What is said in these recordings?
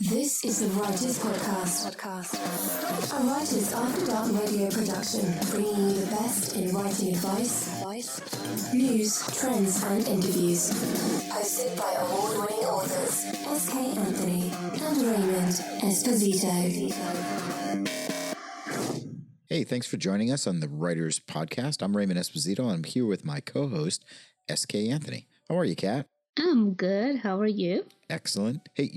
This is the Writers Podcast. A Writers After Dark radio production, bringing you the best in writing advice, news, trends, and interviews. Hosted by award-winning authors S.K. Anthony and Raymond Esposito. Hey, thanks for joining us on the Writers Podcast. I'm Raymond Esposito, and I'm here with my co-host, S.K. Anthony. How are you, Kat? I'm good. How are you? Excellent. Hey,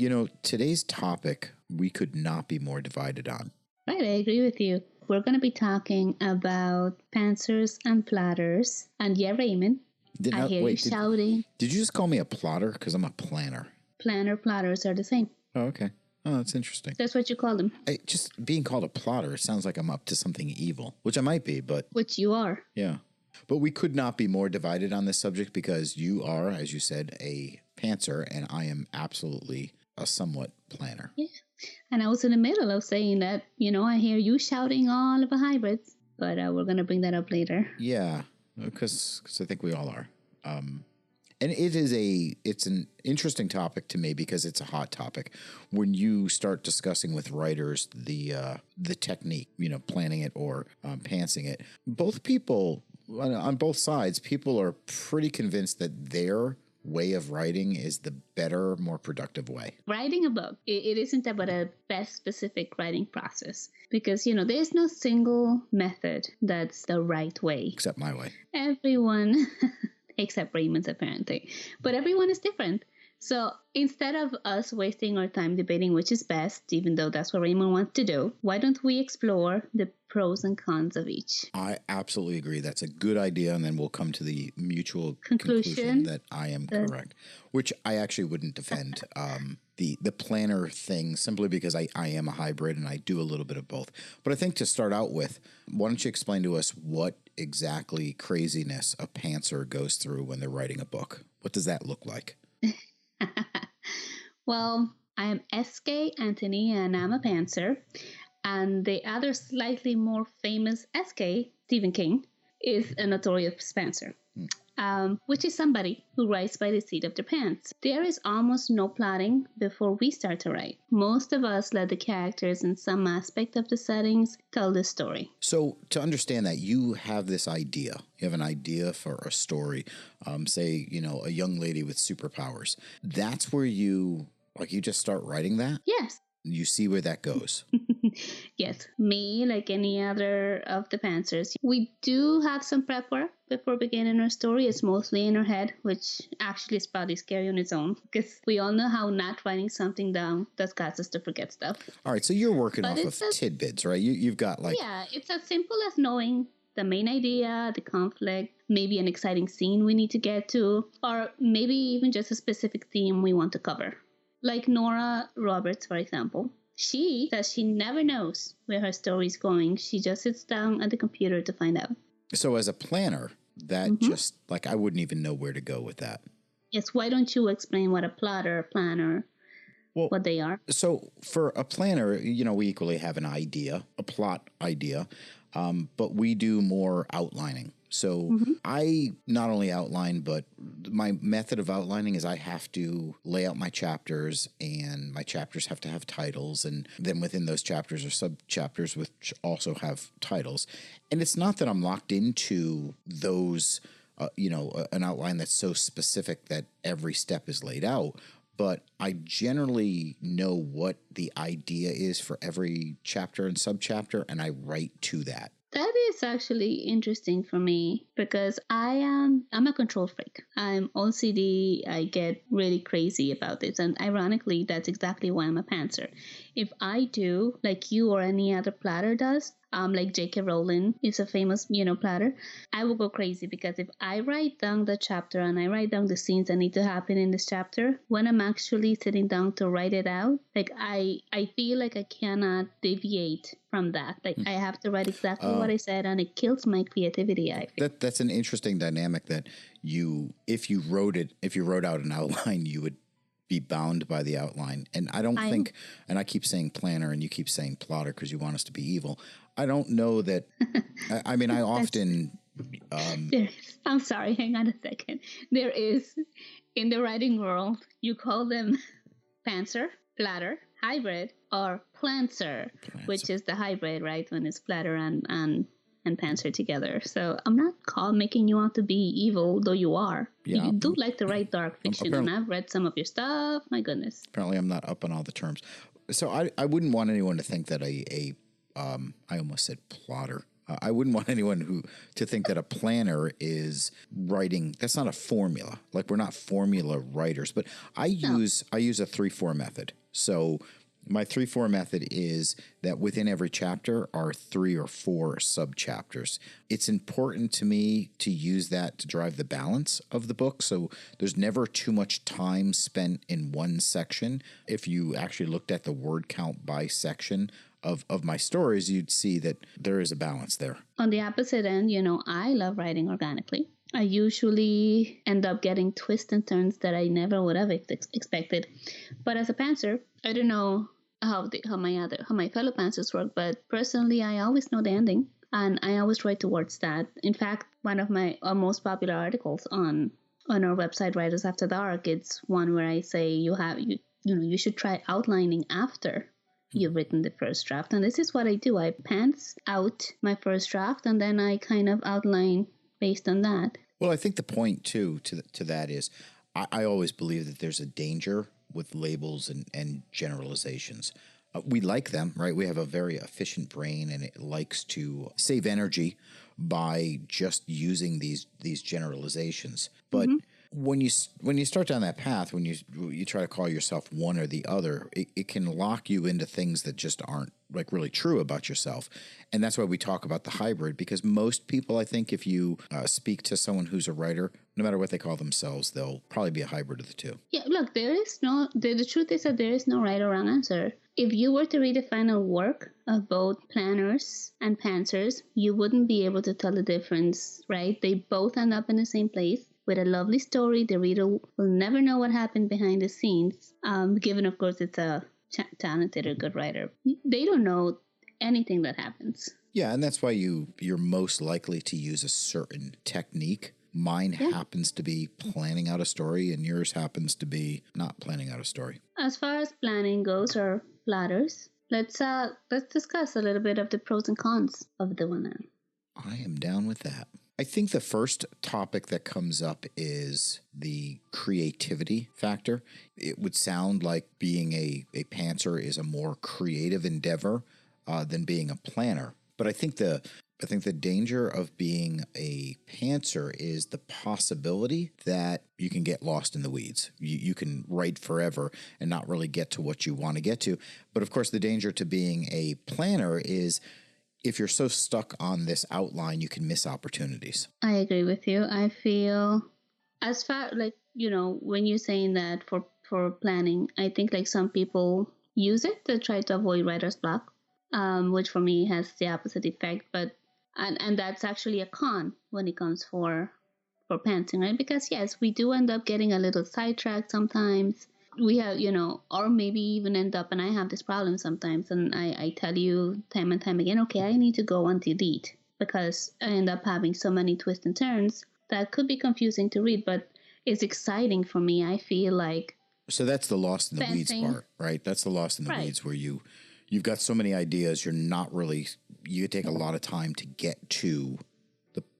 today's topic, we could not be more divided on. Right, I agree with you. We're going to be talking about pantsers and platters. And yeah, Raymond, I hear you shouting. Did you just call me a plotter? Because I'm a planner. Planner, platters are the same. Oh, okay. Oh, that's interesting. That's what you call them. Just being called a plotter sounds like I'm up to something evil, which I might be, but... Which you are. Yeah. But we could not be more divided on this subject because you are, as you said, a pantser, and I am absolutely a somewhat planner. Yeah. And I was in the middle of saying that, I hear you shouting all of the hybrids, but we're going to bring that up later. Yeah, because I think we all are. And it's an interesting topic to me because it's a hot topic. When you start discussing with writers the technique, planning it or pantsing it, both people... On both sides, people are pretty convinced that their way of writing is the better, more productive way. Writing a book, it isn't about a best specific writing process because, there's no single method that's the right way. Except my way. Everyone, except Raymond's apparently, but everyone is different. So instead of us wasting our time debating which is best, even though that's what Raymond wants to do, why don't we explore the pros and cons of each? I absolutely agree. That's a good idea. And then we'll come to the mutual conclusion that I am correct, which I actually wouldn't defend the planner thing simply because I am a hybrid and I do a little bit of both. But I think to start out with, why don't you explain to us what exactly craziness a pantser goes through when they're writing a book? What does that look like? Well, I am S.K. Anthony and I'm a pantser. And the other slightly more famous S.K., Stephen King, is a notorious pantser, which is somebody who writes by the seat of their pants. There is almost no plotting before we start to write. Most of us let the characters in some aspect of the settings tell the story. So to understand that, you have this idea. You have an idea for a story, say, a young lady with superpowers. That's where you just start writing that? Yes. You see where that goes. Yes. Me, like any other of the pantsers, we do have some prep work before beginning our story. It's mostly in our head, which actually is probably scary on its own because we all know how not writing something down does cause us to forget stuff. All right. So you're working off of tidbits, right? You've got Yeah, it's as simple as knowing the main idea, the conflict, maybe an exciting scene we need to get to, or maybe even just a specific theme we want to cover. Like Nora Roberts, for example. She says she never knows where her story is going. She just sits down at the computer to find out. So as a planner, that just, I wouldn't even know where to go with that. Yes, why don't you explain what a plotter, a planner, what they are? So for a planner, we equally have an idea, a plot idea, but we do more outlining. So I not only outline, but my method of outlining is I have to lay out my chapters, and my chapters have to have titles. And then within those chapters are sub-chapters which also have titles. And it's not that I'm locked into those, an outline that's so specific that every step is laid out. But I generally know what the idea is for every chapter and subchapter, and I write to that. That is actually interesting for me because I'm a control freak. I'm OCD. I get really crazy about this. And ironically, that's exactly why I'm a pantser. If I do, like you or any other platter does, like J.K. Rowling is a famous, platter, I will go crazy because if I write down the chapter and I write down the scenes that need to happen in this chapter, when I'm actually sitting down to write it out, I feel like I cannot deviate from that. I have to write exactly what I said, and it kills my creativity, I feel. That's an interesting dynamic that if you wrote out an outline, you would be bound by the outline. And I don't think, and I keep saying planner and you keep saying plotter because you want us to be evil. I don't know that, I often There is. I'm sorry, hang on a second. There is, in the writing world, you call them pantser, platter, hybrid, or planter, which is the hybrid, right? When it's platter and pantser together. So I'm not making you out to be evil, though you are. Yeah, You do like to write dark fiction, and I've read some of your stuff. My goodness. Apparently, I'm not up on all the terms. So I wouldn't want anyone to think that I almost said plotter. I wouldn't want anyone to think that a planner is writing. That's not a formula. Like, we're not formula writers, but I use a 3-4 method. So my 3-4 method is that within every chapter are 3 or 4 sub-chapters. It's important to me to use that to drive the balance of the book. So there's never too much time spent in one section. If you actually looked at the word count by section of my stories, you'd see that there is a balance there. On the opposite end, I love writing organically. I usually end up getting twists and turns that I never would have expected. But as a pantser, I don't know how my fellow pantsers work, but personally, I always know the ending, and I always write towards that. In fact, one of my most popular articles on our website, Writers After Dark, it's one where I say you should try outlining after you've written the first draft. And this is what I do. I pants out my first draft, and then I kind of outline based on that. Well, I think the point, too, to that is I always believe that there's a danger with labels and generalizations. We like them, right? We have a very efficient brain, and it likes to save energy by just using these generalizations. But when you start down that path, when you try to call yourself one or the other, it can lock you into things that just aren't like really true about yourself. And that's why we talk about the hybrid, because most people, I think, if you speak to someone who's a writer, no matter what they call themselves, they'll probably be a hybrid of the two. Yeah, look, the truth is that there is no right or wrong answer. If you were to read the final work of both planners and pantsers, you wouldn't be able to tell the difference, right? They both end up in the same place with a lovely story. The reader will never know what happened behind the scenes, given, of course, it's a talented or good writer. They don't know anything that happens. Yeah, and that's why you're most likely to use a certain technique. Mine happens to be planning out a story, and yours happens to be not planning out a story. As far as planning goes, or platters, let's discuss a little bit of the pros and cons of the one. I am down with that. I think the first topic that comes up is the creativity factor. It would sound like being a pantser is a more creative endeavor than being a planner. But I think the danger of being a pantser is the possibility that you can get lost in the weeds. You can write forever and not really get to what you want to get to. But of course, the danger to being a planner is if you're so stuck on this outline, you can miss opportunities. I agree with you. I feel as far when you're saying that for planning, I think like some people use it to try to avoid writer's block, which for me has the opposite effect. But and that's actually a con when it comes for pantsing, right? Because yes, we do end up getting a little sidetracked sometimes. We have, or maybe even end up, and I have this problem sometimes, and I tell you time and time again, okay, I need to go on delete because I end up having so many twists and turns that could be confusing to read, but it's exciting for me. I feel like. So that's the lost in the weeds part, right? That's the lost in the weeds where you've got so many ideas, you take a lot of time to get to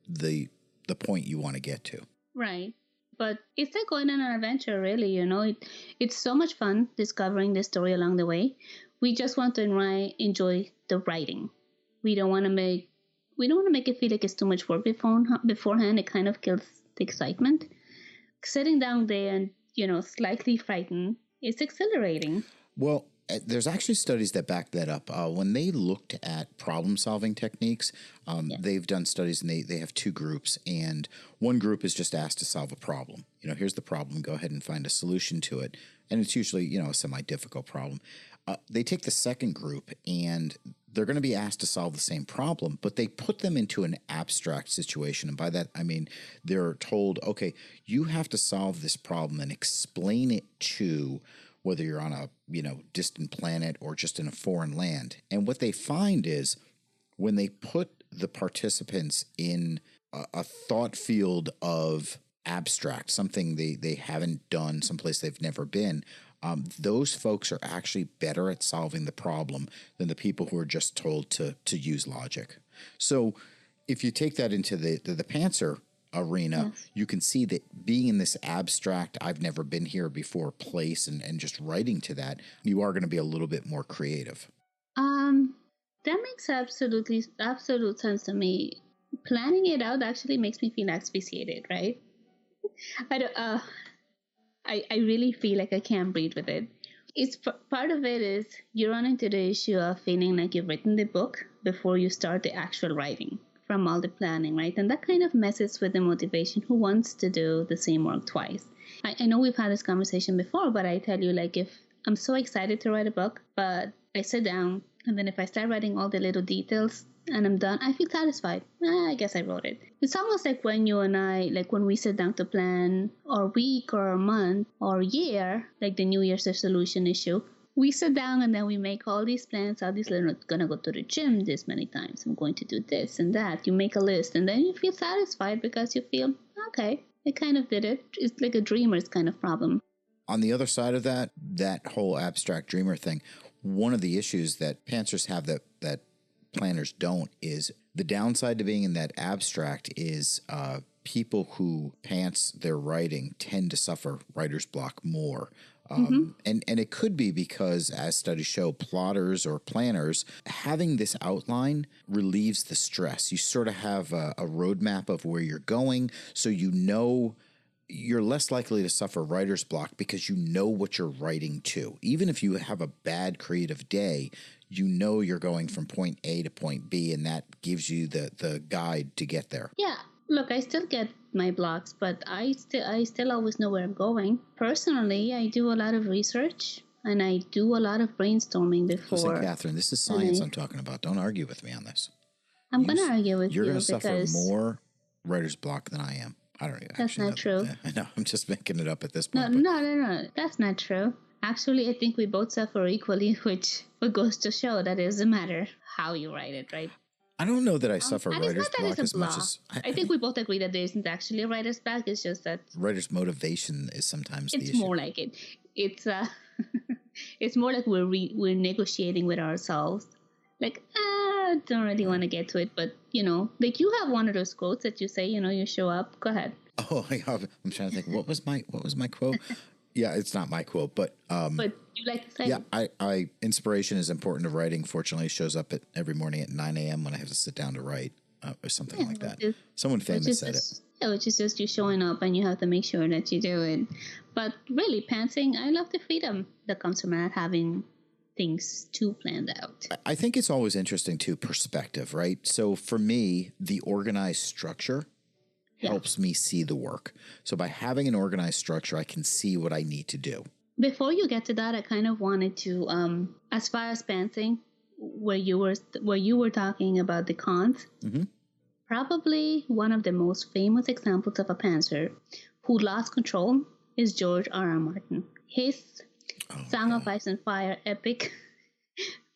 the point you want to get to. Right. But it's like going on an adventure, really. It's so much fun discovering the story along the way. We just want to enjoy the writing. We don't want to make it feel like it's too much work beforehand. It kind of kills the excitement. Sitting down there and slightly frightened, it's exhilarating. Well, there's actually studies that back that up. When they looked at problem-solving techniques, they've done studies, and they have 2 groups, and one group is just asked to solve a problem. Here's the problem, go ahead and find a solution to it. And it's usually, a semi-difficult problem. They take the second group, and they're going to be asked to solve the same problem, but they put them into an abstract situation. And by that, I mean, they're told, okay, you have to solve this problem and explain it to whether you're on a, distant planet or just in a foreign land. And what they find is when they put the participants in a thought field of abstract, something they haven't done, someplace they've never been, those folks are actually better at solving the problem than the people who are just told to use logic. So if you take that into the pantser arena, yes, you can see that being in this abstract, I've never been here before place and just writing to that, you are going to be a little bit more creative. That makes absolute sense to me. Planning it out actually makes me feel asphyxiated, right? I really feel like I can't breathe with it. It's part of it is you run into the issue of feeling like you've written the book before you start the actual writing from all the planning, right? And that kind of messes with the motivation. Who wants to do the same work twice? I know we've had this conversation before, but I tell you, like, if I'm so excited to write a book, but I sit down and then if I start writing all the little details and I'm done, I feel satisfied. I guess I wrote it. It's almost like when you and I, like when we sit down to plan our week or a month or year, like the New Year's resolution issue, we sit down and then we make all these plans, all these little, I'm going to go to the gym this many times, I'm going to do this and that. You make a list and then you feel satisfied because you feel, okay, I kind of did it. It's like a dreamer's kind of problem. On the other side of that whole abstract dreamer thing, one of the issues that pantsers have that planners don't is the downside to being in that abstract is people who pants their writing tend to suffer writer's block more. And it could be because, as studies show, plotters or planners, having this outline relieves the stress. You sort of have a roadmap of where you're going, so you know you're less likely to suffer writer's block because you know what you're writing to. Even if you have a bad creative day, you know you're going from point A to point B, and that gives you the guide to get there. Yeah. Look, I still get my blocks, but I still always know where I'm going. Personally, I do a lot of research and I do a lot of brainstorming before. Listen, Catherine, this is science I'm talking about. Don't argue with me on this. I'm going to argue with you. You're going to suffer more writer's block than I am. I don't know. That's not true. I know. I'm just making it up at this point. No. That's not true. Actually, I think we both suffer equally, which goes to show that it doesn't matter how you write it, right? I don't know that I suffer writer's block as much as... I think we both agree that there isn't actually a writer's block. It's just that... Writer's motivation is sometimes the issue. It's more like it. It's more like we're negotiating with ourselves. Like, I don't really want to get to it, but, like you have one of those quotes that you say, you show up. Go ahead. Oh, I'm trying to think. What was my quote? Yeah, it's not my quote, but you like to say yeah, I inspiration is important to writing. Fortunately, it shows up every morning at 9 a.m. when I have to sit down to write or something like that. Someone famous said it. Yeah, which is just you showing up and you have to make sure that you do it. But really, pantsing, I love the freedom that comes from not having things too planned out. I think it's always interesting too, perspective, right? So for me, the organized structure helps me see the work. So by having an organized structure, I can see what I need to do. Before you get to that, I kind of wanted to, as far as pantsing, where you were talking about the cons, probably one of the most famous examples of a pantser who lost control is George R.R. Martin. His Song of Ice and Fire epic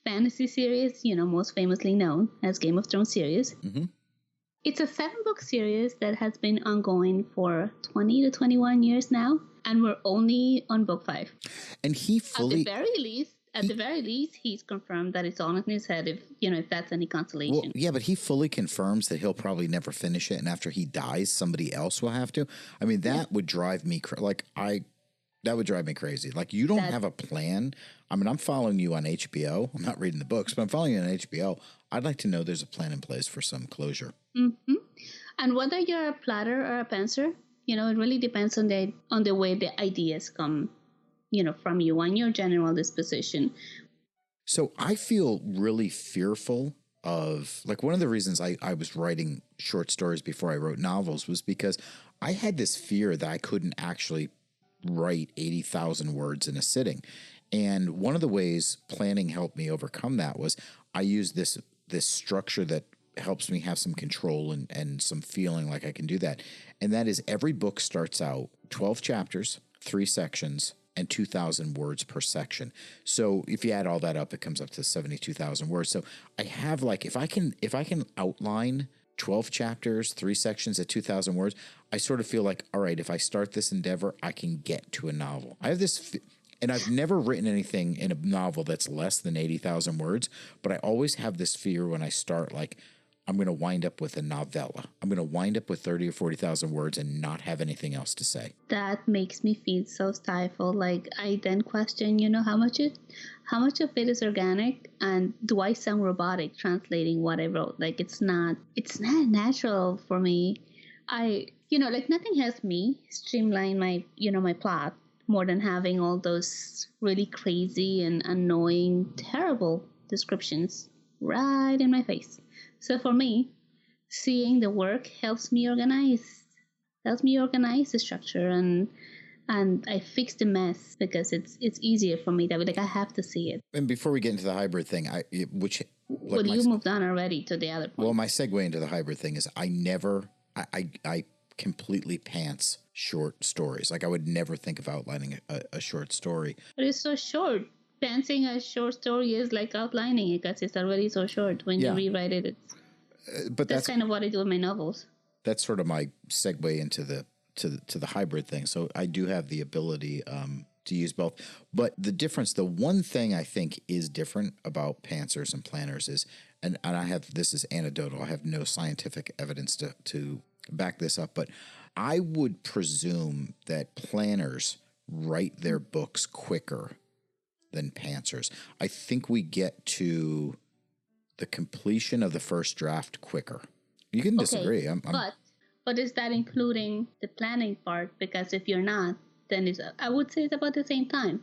fantasy series, most famously known as Game of Thrones series. It's a 7-book series that has been ongoing for 20 to 21 years now, and we're only on book 5. And he fully... At the very least, he's confirmed that it's all in his head if that's any consolation. Well, yeah, but he fully confirms that he'll probably never finish it, and after he dies, somebody else will have to. I mean, that would drive me that would drive me crazy. Like, you don't have a plan. I mean, I'm following you on HBO. I'm not reading the books, but I'm following you on HBO. I'd like to know there's a plan in place for some closure. And whether you're a plotter or a pantser, it really depends on the way the ideas come, from you and your general disposition. So I feel really fearful of, like, one of the reasons I was writing short stories before I wrote novels was because I had this fear that I couldn't actually write 80,000 words in a sitting. And one of the ways planning helped me overcome that was I used this structure that helps me have some control and some feeling like I can do that. And that is every book starts out 12 chapters, 3 sections, and 2,000 words per section. So if you add all that up, it comes up to 72,000 words. So I have, like, if I can outline 12 chapters, 3 sections at 2,000 words, I sort of feel like, all right, if I start this endeavor, I can get to a novel. I have this, and I've never written anything in a novel that's less than 80,000 words, but I always have this fear when I start, like, I'm going to wind up with a novella. I'm going to wind up with 30 or 40,000 words and not have anything else to say. That makes me feel so stifled. Like, I then question, how much of it is organic, and do I sound robotic translating what I wrote? Like, it's not natural for me. Like, nothing helps me streamline my plot more than having all those really crazy and annoying, terrible descriptions right in my face. So for me, seeing the work helps me organize the structure, and I fix the mess because it's easier for me that way. Like, I have to see it. And before we get into the hybrid thing, you moved on already to the other point. Well, my segue into the hybrid thing is I completely pants short stories. Like, I would never think of outlining a short story. But it's so short. Pantsing a short story is like outlining it because it's already so short. When you rewrite it, but that's kind of what I do with my novels. That's sort of my segue into the hybrid thing. So I do have the ability to use both. But the one thing I think is different about pantsers and planners is, and this is anecdotal, I have no scientific evidence to back this up, but I would presume that planners write their books quicker than pantsers. I think we get to the completion of the first draft quicker. You can disagree. But is that including the planning part? Because if you're not, then I would say it's about the same time.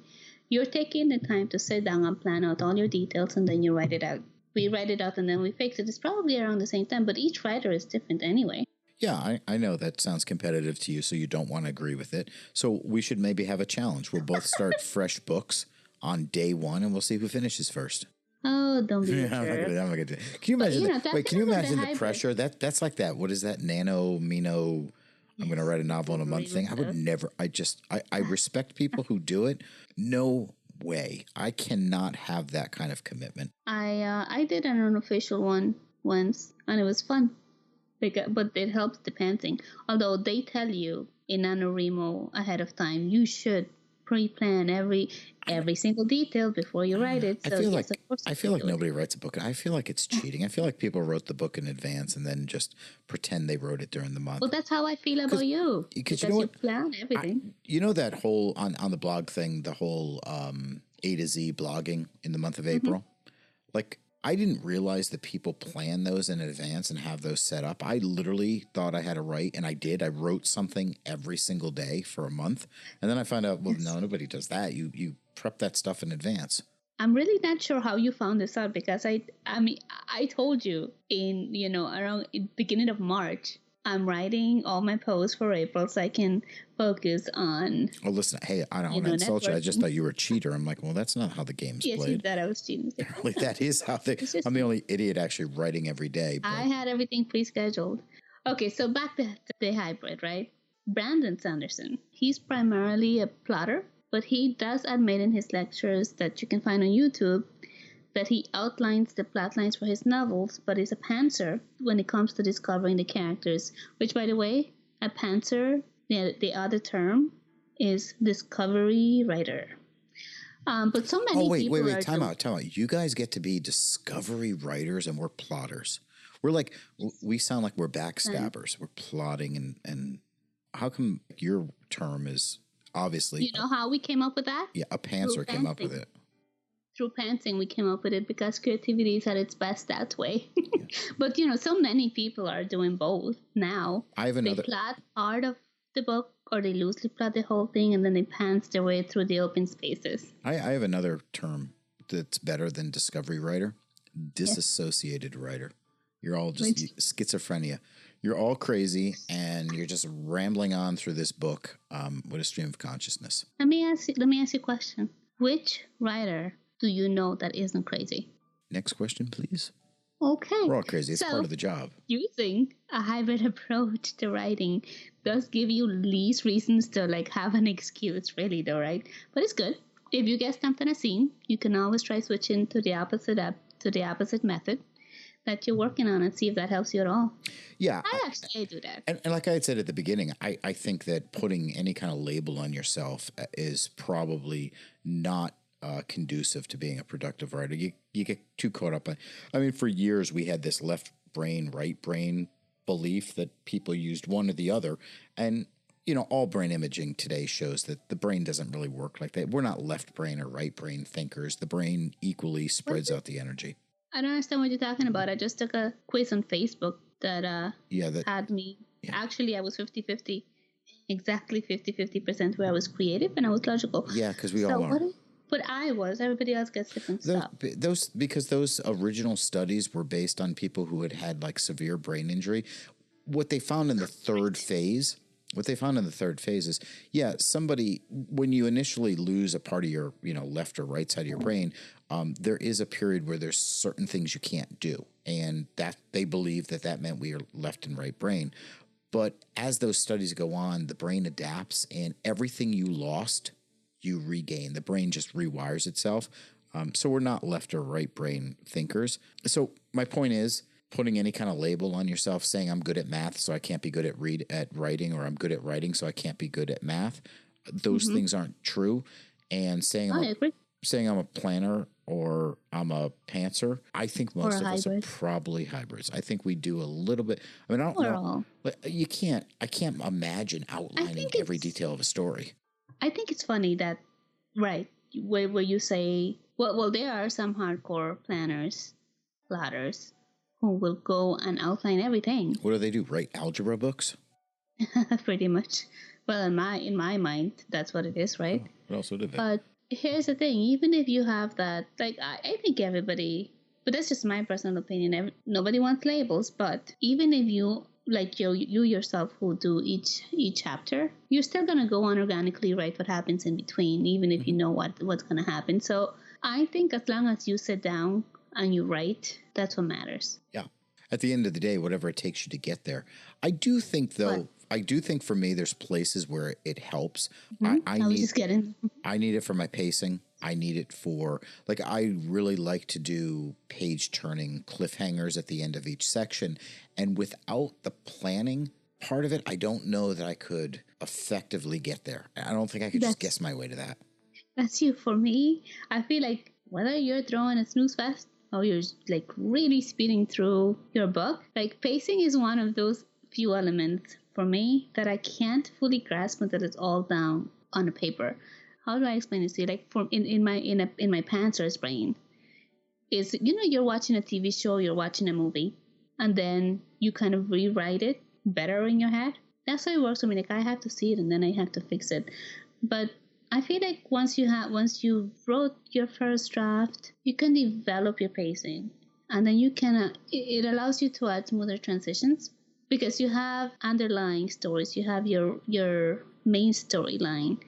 You're taking the time to sit down and plan out all your details, and then you write it out. We write it out and then we fix it. It's probably around the same time, but each writer is different anyway. Yeah, I know that sounds competitive to you, so you don't want to agree with it. So we should maybe have a challenge. We'll both start fresh books on day one, and we'll see who finishes first. Oh, don't be I'm not gonna do it. Can you imagine can you imagine the pressure? That's like that. What is that? Mino. I'm going to write a novel in a month thing. I would never. I respect people who do it. No way. I cannot have that kind of commitment. I did an unofficial one once, and it was fun. But it helps the pantsing. Although they tell you in NaNoWriMo ahead of time, you should pre-plan every single detail before you write it. So I feel like nobody writes a book. I feel like it's cheating. I feel like people wrote the book in advance and then just pretend they wrote it during the month. Well, that's how I feel about you. Because you plan everything. That whole, on the blog thing, the whole A to Z blogging in the month of April? Like, I didn't realize that people plan those in advance and have those set up. I literally thought I had to write, and I did. I wrote something every single day for a month. And then I found out, well, no, nobody does that. You prep that stuff in advance. I'm really not sure how you found this out, because I told you around the beginning of March, I'm writing all my posts for April so I can focus on. Well, listen, hey, I don't want to insult you. I just thought you were a cheater. I'm like, well, that's not how the game's played. Yes, you thought I was cheating. Apparently, that is how I'm the only idiot actually writing every day. But I had everything pre-scheduled. Okay, so back to the hybrid, right? Brandon Sanderson, he's primarily a plotter, but he does admit in his lectures that you can find on YouTube that he outlines the plot lines for his novels, but is a pantser when it comes to discovering the characters, which, by the way, a pantser, the other term, is discovery writer. But so many people wait, time out. You guys get to be discovery writers and we're plotters. We're like, we sound like we're backstabbers. We're plotting and how come your term is obviously... You know how we came up with that? Yeah, a pantser came up with it. Through pantsing, we came up with it because creativity is at its best that way. Yeah. But, so many people are doing both now. They plot part of the book, or they loosely plot the whole thing, and then they pants their way through the open spaces. I have another term that's better than discovery writer. Disassociated writer. You're all just schizophrenia. You're all crazy, and you're just rambling on through this book with a stream of consciousness. Let me ask you a question. Which writer do you know that isn't crazy? Next question, please. Okay. We're all crazy. It's part of the job. Using a hybrid approach to writing does give you least reasons to have an excuse, really, though, right? But it's good. If you get stumped in a scene, you can always try switching to the opposite method. that you're working on and see if that helps you at all. Yeah. I do that. And like I had said at the beginning, I think that putting any kind of label on yourself is probably not conducive to being a productive writer. You get too caught up. I mean, for years we had this left brain, right brain belief that people used one or the other. And, all brain imaging today shows that the brain doesn't really work like that. We're not left brain or right brain thinkers. The brain equally spreads out the energy. I don't understand what you're talking about. I just took a quiz on Facebook that had me. Yeah. Actually, I was 50-50, exactly 50% where I was creative and I was logical. Yeah, because we all are. But I was. Everybody else gets different stuff. Because those original studies were based on people who had like severe brain injury. What they found in the third phase is, somebody, when you initially lose a part of your, left or right side of your brain, there is a period where there's certain things you can't do. And that they believe that meant we are left and right brain. But as those studies go on, the brain adapts and everything you lost, you regain. The brain just rewires itself. So we're not left or right brain thinkers. So my point is, putting any kind of label on yourself, saying I'm good at math, so I can't be good at writing, or I'm good at writing, so I can't be good at math. Those things aren't true. And saying I'm a planner or I'm a pantser, I think most of us are probably hybrids. I think we do a little bit. I mean, I don't know. But I can't imagine outlining every detail of a story. I think it's funny that, right, where you say, well, there are some hardcore planners, plotters, who will go and outline everything. What do? Write algebra books? Pretty much. Well, in my mind, that's what it is, right? What else would it be? But here's the thing. Even if you have that, like, I think everybody, but that's just my personal opinion. Nobody wants labels, but even if you, like you yourself who do each chapter, you're still going to go on organically write what happens in between, even if you know what's going to happen. So I think as long as you sit down and you write, that's what matters. Yeah. At the end of the day, whatever it takes you to get there. I do think for me, there's places where it helps. I need it for my pacing. I need it for, like, I really like to do page turning cliffhangers at the end of each section. And without the planning part of it, I don't know that I could effectively get there. I don't think I could just guess my way to that. That's you. For me, I feel like whether you're throwing a snooze fest or you're like really speeding through your book, like pacing is one of those few elements for me that I can't fully grasp until it's all down on the paper. How do I explain this to you? Like in my pantser's brain, is you're watching a TV show, you're watching a movie, and then you kind of rewrite it better in your head. That's how it works for me. Like I have to see it and then I have to fix it. But I feel like once you wrote your first draft, you can develop your pacing, and then it allows you to add smoother transitions because you have underlying stories. You have your main storyline.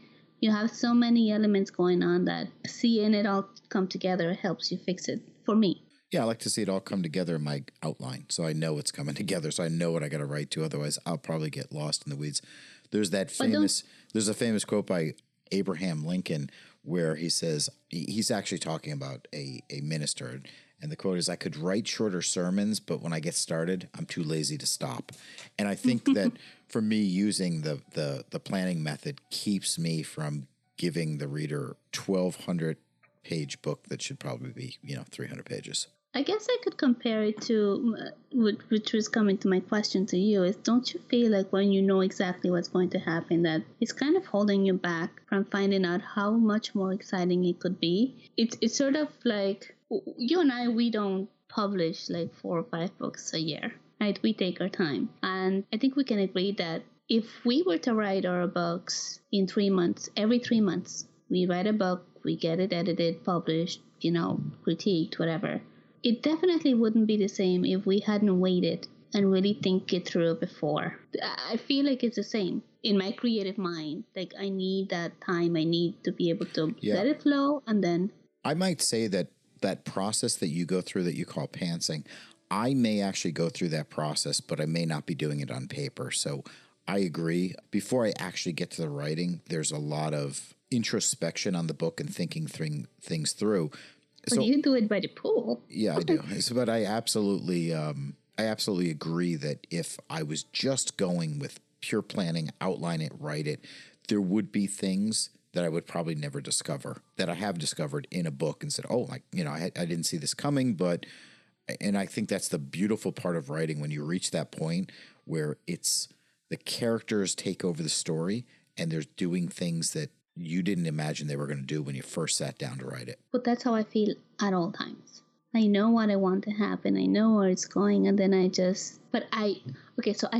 You have so many elements going on that seeing it all come together helps you fix it, for me. Yeah, I like to see it all come together in my outline, so I know it's coming together, so I know what I got to write to. Otherwise, I'll probably get lost in the weeds. There's a famous quote by Abraham Lincoln where he says, he's actually talking about a minister, and the quote is, "I could write shorter sermons, but when I get started, I'm too lazy to stop." And I think that for me, using the planning method keeps me from giving the reader 1,200 page book that should probably be 300 pages. I guess I could compare it to, which was coming to my question to you, is don't you feel like when you know exactly what's going to happen, that it's kind of holding you back from finding out how much more exciting it could be? It's sort of like, you and I, we don't publish like 4 or 5 books a year, right? We take our time. And I think we can agree that if we were to write our books in 3 months, every 3 months, we write a book, we get it edited, published, critiqued, whatever. It definitely wouldn't be the same if we hadn't waited and really think it through before. I feel like it's the same in my creative mind. Like I need that time. I need to be able to let it flow, and then I might say that process that you go through that you call pantsing, I may actually go through that process, but I may not be doing it on paper. So I agree. Before I actually get to the writing, there's a lot of introspection on the book and thinking things through. But you do it by the pool. Yeah, I do. But I absolutely agree that if I was just going with pure planning, outline it, write it, there would be things that I would probably never discover that I have discovered in a book and said, oh, I didn't see this coming. And I think that's the beautiful part of writing when you reach that point where it's the characters take over the story and they're doing things that you didn't imagine they were going to do when you first sat down to write it. But that's how I feel at all times. I know what I want to happen. I know where it's going. And then so I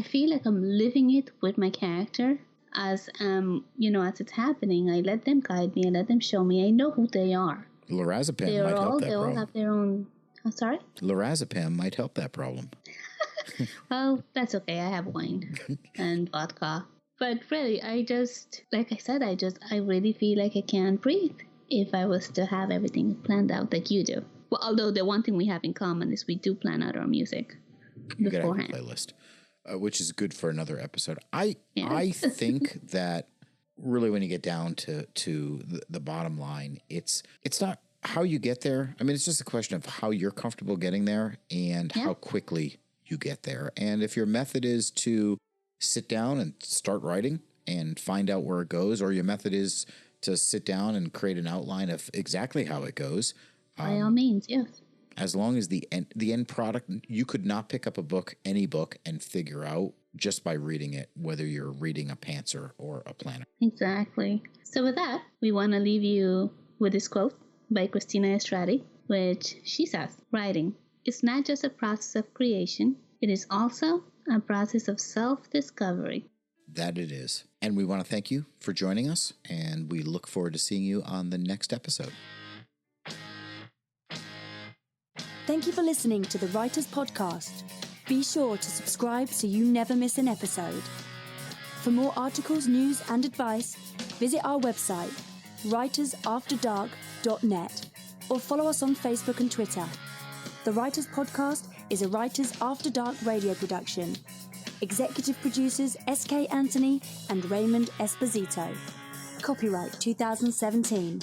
feel like I'm living it with my character as it's happening. I let them guide me. I let them show me. I know who they are. Lorazepam might help that problem. They all have their own... I'm sorry? Lorazepam might help that problem. Well, that's okay. I have wine and vodka. But really, like I said, I really feel like I can't breathe if I was to have everything planned out like you do. Well, although the one thing we have in common is we do plan out our music beforehand. You gotta have a playlist, which is good for another episode. I think that really when you get down to the bottom line, it's not how you get there. I mean, it's just a question of how you're comfortable getting there and how quickly you get there. And if your method is to sit down and start writing and find out where it goes, or your method is to sit down and create an outline of exactly how it goes, by all means, yes. As long as the end product, you could not pick up any book, and figure out just by reading it whether you're reading a pantser or a planner. Exactly. So with that, we want to leave you with this quote by Christina Estradi, which she says, writing is not just a process of creation, it is also a process of self-discovery. That it is. And we want to thank you for joining us, and we look forward to seeing you on the next episode. Thank you for listening to the Writers Podcast. Be sure to subscribe so you never miss an episode. For more articles, news, and advice, visit our website, writersafterdark.net, or follow us on Facebook and Twitter. The Writers Podcast is a Writers After Dark radio production. Executive producers SK Anthony and Raymond Esposito. Copyright 2017.